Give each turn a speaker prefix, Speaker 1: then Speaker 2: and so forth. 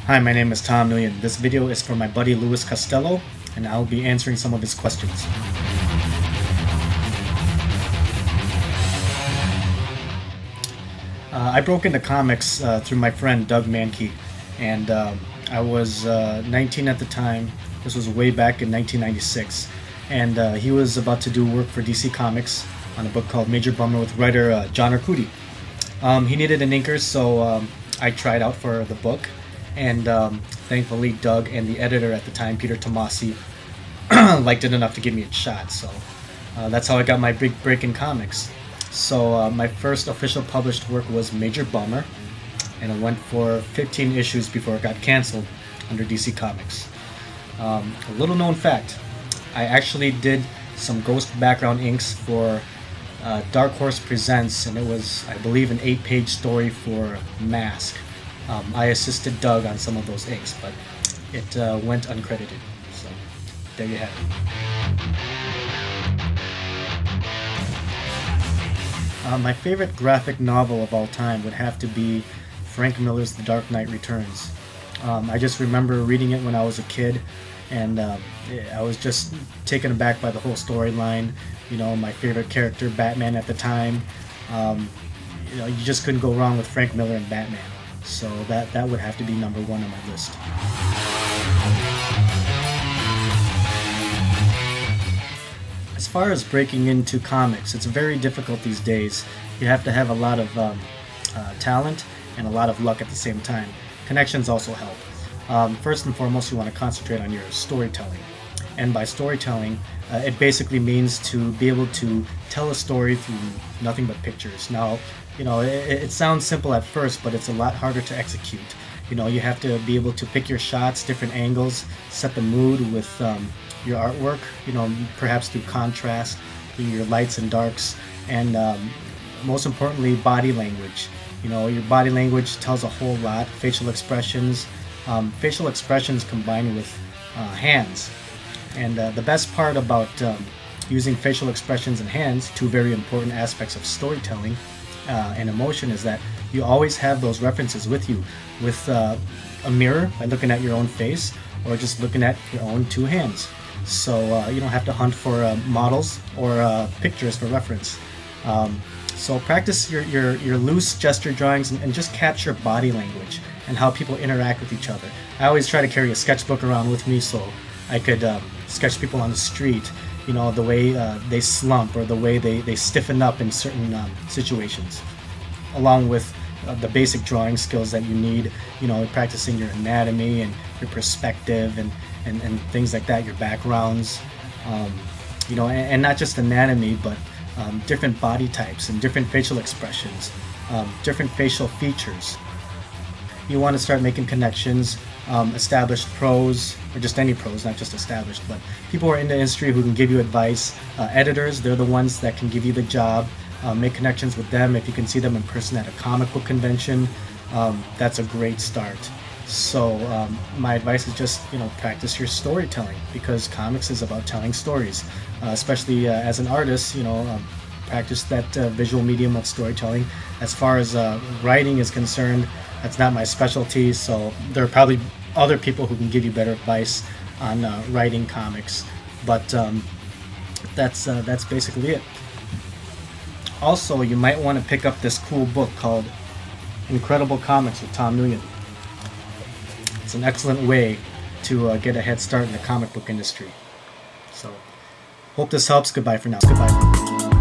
Speaker 1: Hi, my name is Tom Nguyen. This video is for my buddy Louis Costello, and I'll be answering some of his questions. I broke into comics through my friend Doug Mankey, and I was 19 at the time. This was way back in 1996, and he was about to do work for DC Comics on a book called Major Bummer with writer John Arcudi. He needed an inker, so I tried out for the book, and thankfully Doug and the editor at the time, Peter Tomasi, liked it enough to give me a shot. So that's how I got my big break in comics. So my first official published work was Major Bummer, and it went for 15 issues before it got canceled under DC Comics. A little known fact, I actually did some ghost background inks for Dark Horse Presents, and it was, I believe, an 8-page story for Mask. I assisted Doug on some of those inks, but it went uncredited. So there you have it. My favorite graphic novel of all time would have to be Frank Miller's The Dark Knight Returns. I just remember reading it when I was a kid, and I was just taken aback by the whole storyline. You know, my favorite character, Batman, at the time. You know, you just couldn't go wrong with Frank Miller and Batman. So that would have to be number one on my list. As far as breaking into comics, it's very difficult these days. You have to have a lot of talent and a lot of luck at the same time. Connections also help. First and foremost, you want to concentrate on your storytelling. And by storytelling, it basically means to be able to tell a story through nothing but pictures. Now, you know, it sounds simple at first, but it's a lot harder to execute. You know, you have to be able to pick your shots, different angles, set the mood with your artwork, you know, perhaps through contrast, through your lights and darks, and most importantly, body language. You know, your body language tells a whole lot. Facial expressions combined with hands. And the best part about using facial expressions and hands, two very important aspects of storytelling and emotion, is that you always have those references with you, with a mirror by looking at your own face, or just looking at your own two hands. So you don't have to hunt for models or pictures for reference. So practice your loose gesture drawings and just capture body language and how people interact with each other. I always try to carry a sketchbook around with me so I could sketch people on the street, you know, the way they slump or the way they stiffen up in certain situations, along with the basic drawing skills that you need, you know, practicing your anatomy and your perspective and things like that, your backgrounds, you know, and not just anatomy, but different body types and different facial expressions, different facial features. You want to start making connections, established pros, or just any pros, not just established, but people who are in the industry who can give you advice. Editors, they're the ones that can give you the job. Make connections with them. If you can see them in person at a comic book convention, that's a great start. So my advice is just, you know, practice your storytelling, because comics is about telling stories. Especially as an artist, you know, practice that visual medium of storytelling. As far as writing is concerned, that's not my specialty, so there are probably other people who can give you better advice on writing comics. But that's basically it. Also, you might want to pick up this cool book called Incredible Comics with Tom Nguyen. It's an excellent way to get a head start in the comic book industry. So, hope this helps. Goodbye for now. Goodbye.